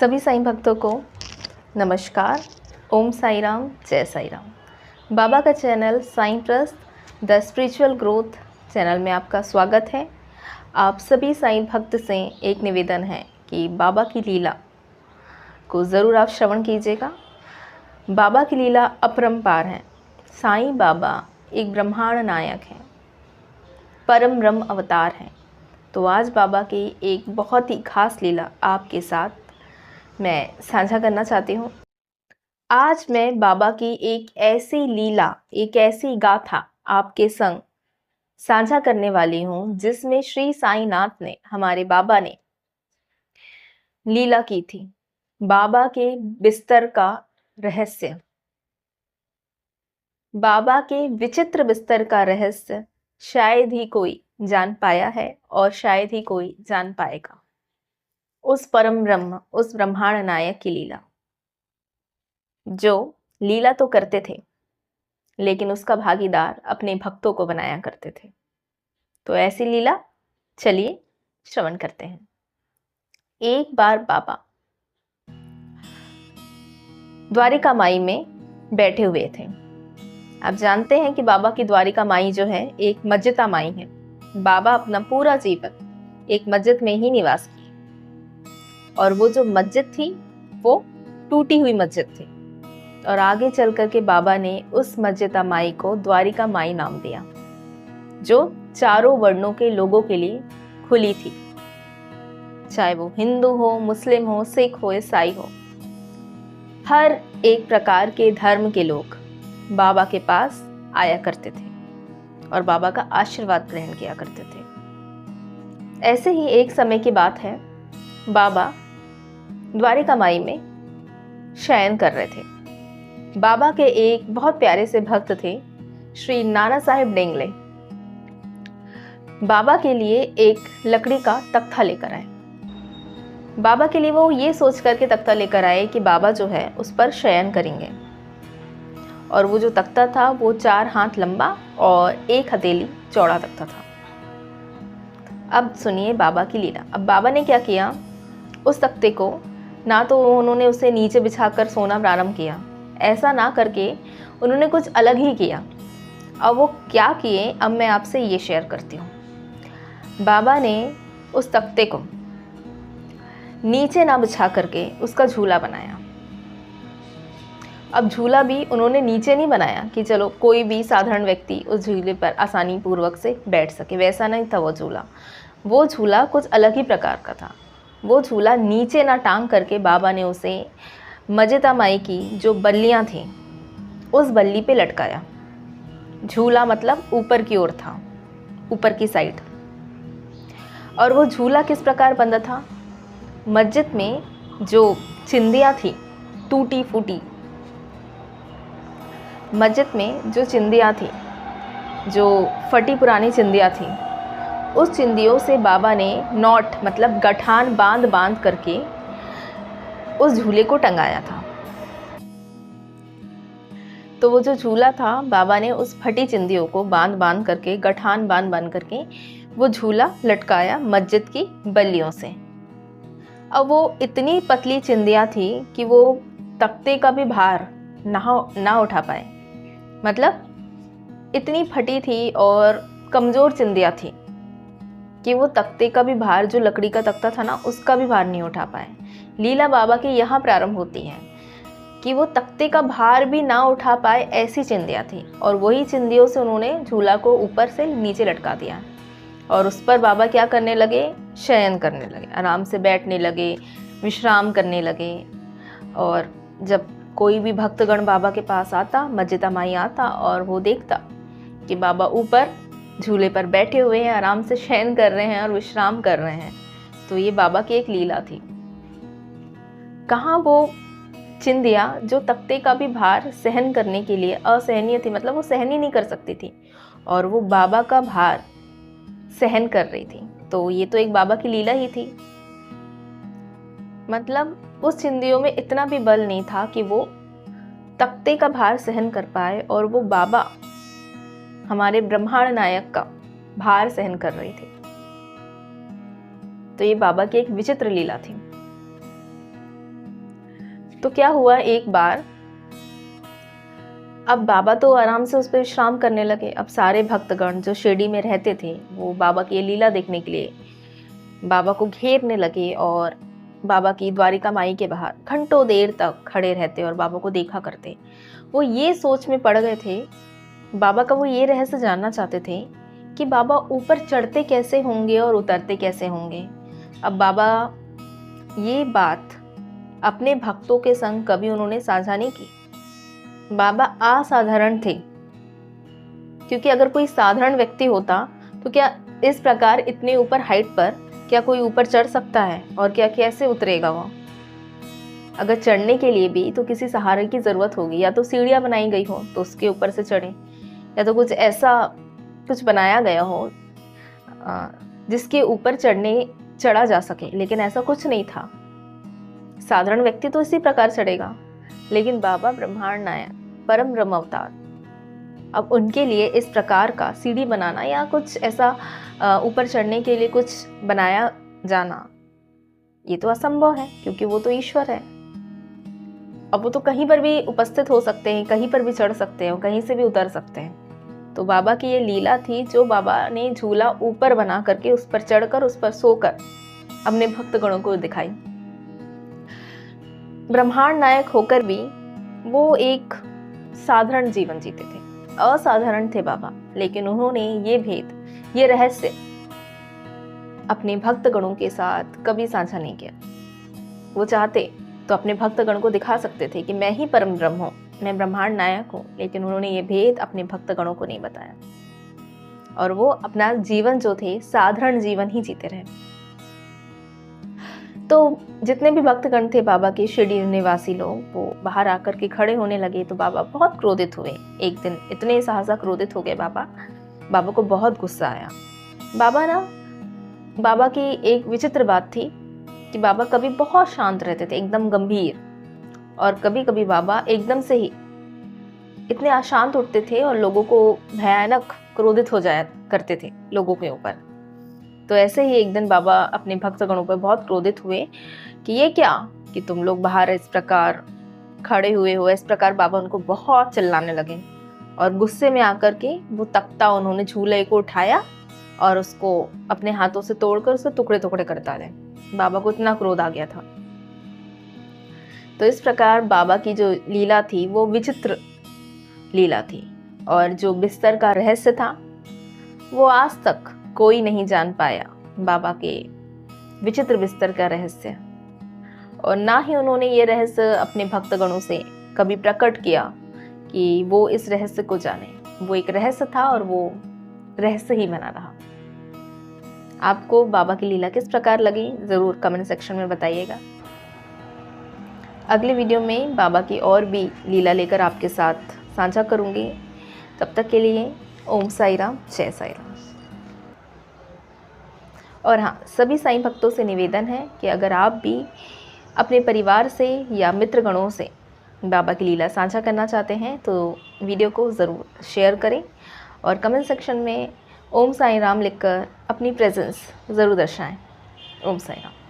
सभी साईं भक्तों को नमस्कार। ओम साई राम, जय साई राम। बाबा का channel Sai trust the spiritual growth channel में आपका स्वागत है। आप सभी साईं भक्त से एक निवेदन है कि बाबा की लीला को ज़रूर आप श्रवण कीजिएगा। बाबा की लीला अपरंपार है। साईं बाबा एक ब्रह्मांड नायक हैं, परम ब्रह्म अवतार हैं। तो आज बाबा की एक बहुत ही खास लीला आपके साथ मैं साझा करना चाहती हूँ। आज मैं बाबा की एक ऐसी लीला, एक ऐसी गाथा आपके संग साझा करने वाली हूँ जिसमें श्री साईनाथ ने, हमारे बाबा ने लीला की थी। बाबा के बिस्तर का रहस्य, बाबा के विचित्र बिस्तर का रहस्य शायद ही कोई जान पाया है और शायद ही कोई जान पाएगा। उस परम ब्रह्म, उस ब्रह्मांड नायक की लीला, जो लीला तो करते थे लेकिन उसका भागीदार अपने भक्तों को बनाया करते थे। तो ऐसी लीला चलिए श्रवण करते हैं। एक बार बाबा द्वारिका माई में बैठे हुए थे। आप जानते हैं कि बाबा की द्वारिका माई जो है एक मस्जिदा माई है। बाबा अपना पूरा जीवन एक मस्जिद में ही निवास किए और वो जो मस्जिद थी वो टूटी हुई मस्जिद थी और आगे चल कर के बाबा ने उस मस्जिदा माई को द्वारिका माई नाम दिया, जो चारों वर्णों के लोगों के लिए खुली थी, चाहे वो हिंदू हो, मुस्लिम हो, सिख हो, ईसाई हो। हर एक प्रकार के धर्म के लोग बाबा के पास आया करते थे और बाबा का आशीर्वाद ग्रहण किया करते थे। ऐसे ही एक समय की बात है, बाबा द्वारिका माई में शयन कर रहे थे। बाबा के एक बहुत प्यारे से भक्त थे, श्री नाना साहेब डेंगले। बाबा के लिए एक लकड़ी का तख्ता लेकर आए। बाबा के लिए वो ये सोच करके तख्ता लेकर आए कि बाबा जो है उस पर शयन करेंगे। और वो जो तख्ता था वो 4 हाथ लंबा और 1 हथेली चौड़ा तख्ता था। अब सुनिए बाबा की लीला। अब बाबा ने क्या किया, उस तख्ते को ना तो उन्होंने उसे नीचे बिछाकर सोना प्रारंभ किया, ऐसा ना करके उन्होंने कुछ अलग ही किया। अब वो क्या किए, अब मैं आपसे ये शेयर करती हूँ। बाबा ने उस तख्ते को नीचे ना बिछा करके उसका झूला बनाया। अब झूला भी उन्होंने नीचे नहीं बनाया कि चलो कोई भी साधारण व्यक्ति उस झूले पर आसानी पूर्वक से बैठ सके, वैसा नहीं था वो झूला। वो झूला कुछ अलग ही प्रकार का था। वो झूला नीचे ना टांग करके बाबा ने उसे मस्जिदा माई की जो बल्लियाँ थीं उस बल्ली पे लटकाया। झूला मतलब ऊपर की ओर था, ऊपर की साइड। और वो झूला किस प्रकार बंधा था, मस्जिद में जो चिंदियाँ थी टूटी फूटी, मस्जिद में जो चिंदियाँ थी, जो फटी पुरानी चिंदियाँ थी, उस चिंदियों से बाबा ने नॉट मतलब गठान बांध बांध करके उस झूले को टंगाया था। तो वो जो झूला था, बाबा ने उस फटी चिंदियों को बांध बांध करके, गठान बांध बांध करके वो झूला लटकाया मस्जिद की बल्लियों से। अब वो इतनी पतली चिंदियाँ थी कि वो तख्ते का भी भार ना उठा पाए। मतलब इतनी फटी थी और कमज़ोर चिंदियाँ थी कि वो तख्ते का भी भार, जो लकड़ी का तख्ता था ना, उसका भी भार नहीं उठा पाए। लीला बाबा की यहाँ प्रारंभ होती है कि वो तख्ते का भार भी ना उठा पाए, ऐसी चिंदियाँ थी। और वही चिंदियों से उन्होंने झूला को ऊपर से नीचे लटका दिया और उस पर बाबा क्या करने लगे, शयन करने लगे, आराम से बैठने लगे, विश्राम करने लगे। और जब कोई भी भक्तगण बाबा के पास आता, मस्जिदा माई आता और वो देखता कि बाबा ऊपर झूले पर बैठे हुए हैं, आराम से शयन कर रहे हैं और विश्राम कर रहे हैं, तो ये बाबा की एक लीला थी। कहाँ वो चिंदियाँ जो तख्ते का भी भार सहन करने के लिए असहनीय थी, मतलब वो सहन ही नहीं कर सकती थी, और वो बाबा का भार सहन कर रही थी। तो ये तो एक बाबा की लीला ही थी। मतलब उस चिंदियों में इतना भी बल नहीं था कि वो तख्ते का भार सहन कर पाए, और वो बाबा हमारे ब्रह्मांड नायक का भार सहन कर रही थी। तो ये बाबा की एक विचित्र लीला थी। तो क्या हुआ, एक बार अब बाबा तो आराम से उस पर विश्राम करने लगे। अब सारे भक्तगण जो शिरडी में रहते थे वो बाबा की ये लीला देखने के लिए बाबा को घेरने लगे और बाबा की द्वारिका माई के बाहर घंटों देर तक खड़े रहते और बाबा को देखा करते। वो ये सोच में पड़ गए थे बाबा का, वो ये रहस्य जानना चाहते थे कि बाबा ऊपर चढ़ते कैसे होंगे और उतरते कैसे होंगे। अब बाबा ये बात अपने भक्तों के संग कभी उन्होंने साझा नहीं की। बाबा असाधारण थे, क्योंकि अगर कोई साधारण व्यक्ति होता तो क्या इस प्रकार इतने ऊपर हाइट पर क्या कोई ऊपर चढ़ सकता है, और क्या कैसे उतरेगा वो। अगर चढ़ने के लिए भी तो किसी सहारे की जरूरत होगी, या तो सीढ़ियां बनाई गई हो तो उसके ऊपर से चढ़े, या तो कुछ ऐसा कुछ बनाया गया हो जिसके ऊपर चढ़ा जा सके, लेकिन ऐसा कुछ नहीं था। साधारण व्यक्ति तो इसी प्रकार चढ़ेगा, लेकिन बाबा ब्रह्मांड नायक परम ब्रह्म अवतार, अब उनके लिए इस प्रकार का सीढ़ी बनाना या कुछ ऐसा ऊपर चढ़ने के लिए कुछ बनाया जाना, ये तो असंभव है, क्योंकि वो तो ईश्वर है। अब वो तो कहीं पर भी उपस्थित हो सकते हैं, कहीं पर भी चढ़ सकते हैं, कहीं से भी उतर सकते हैं। तो बाबा की ये लीला थी जो बाबा ने झूला ऊपर बना करके उस पर चढ़कर उस पर सोकर अपने भक्तगणों को दिखाई। ब्रह्मांड नायक होकर भी वो एक साधारण जीवन जीते थे, असाधारण थे बाबा, लेकिन उन्होंने ये भेद, ये रहस्य अपने भक्तगणों के साथ कभी साझा नहीं किया। वो चाहते तो अपने भक्तगण को दिखा सकते थे कि मैं ही परम ब्रह्म हूँ, मैं ब्रह्मांड नायक हूँ, लेकिन उन्होंने ये भेद अपने भक्तगणों को नहीं बताया और वो अपना जीवन जो थे साधारण जीवन ही जीते रहे। तो जितने भी भक्तगण थे बाबा के, शिरडी निवासी लोग, वो बाहर आकर के खड़े होने लगे तो बाबा बहुत क्रोधित हुए। एक दिन इतने सहसा क्रोधित हो गए बाबा को बहुत गुस्सा आया। बाबा की एक विचित्र बात थी कि बाबा कभी बहुत शांत रहते थे, एकदम गंभीर, और कभी कभी बाबा एकदम से ही इतने अशांत उठते थे और लोगों को भयानक क्रोधित हो जाया करते थे लोगों के ऊपर। तो ऐसे ही एक दिन बाबा अपने भक्तगणों पर बहुत क्रोधित हुए कि ये क्या, कि तुम लोग बाहर इस प्रकार खड़े हुए हो। इस प्रकार बाबा उनको बहुत चिल्लाने लगे और गुस्से में आकर के वो तख्ता, उन्होंने झूले को उठाया और उसको अपने हाथों से तोड़कर उसके टुकड़े टुकड़े कर डाले। बाबा को इतना क्रोध आ गया था। तो इस प्रकार बाबा की जो लीला थी वो विचित्र लीला थी, और जो बिस्तर का रहस्य था वो आज तक कोई नहीं जान पाया, बाबा के विचित्र बिस्तर का रहस्य। और ना ही उन्होंने ये रहस्य अपने भक्तगणों से कभी प्रकट किया कि वो इस रहस्य को जाने। वो एक रहस्य था और वो रहस्य ही बना रहा। आपको बाबा की लीला किस प्रकार लगी ज़रूर कमेंट सेक्शन में बताइएगा। अगले वीडियो में बाबा की और भी लीला लेकर आपके साथ साझा करूंगी। तब तक के लिए ओम साई राम, जय साई राम। और हाँ, सभी साईं भक्तों से निवेदन है कि अगर आप भी अपने परिवार से या मित्रगणों से बाबा की लीला साझा करना चाहते हैं तो वीडियो को ज़रूर शेयर करें और कमेंट सेक्शन में ओम साई राम लिखकर अपनी प्रेजेंस ज़रूर दर्शाएं। ओम साई राम।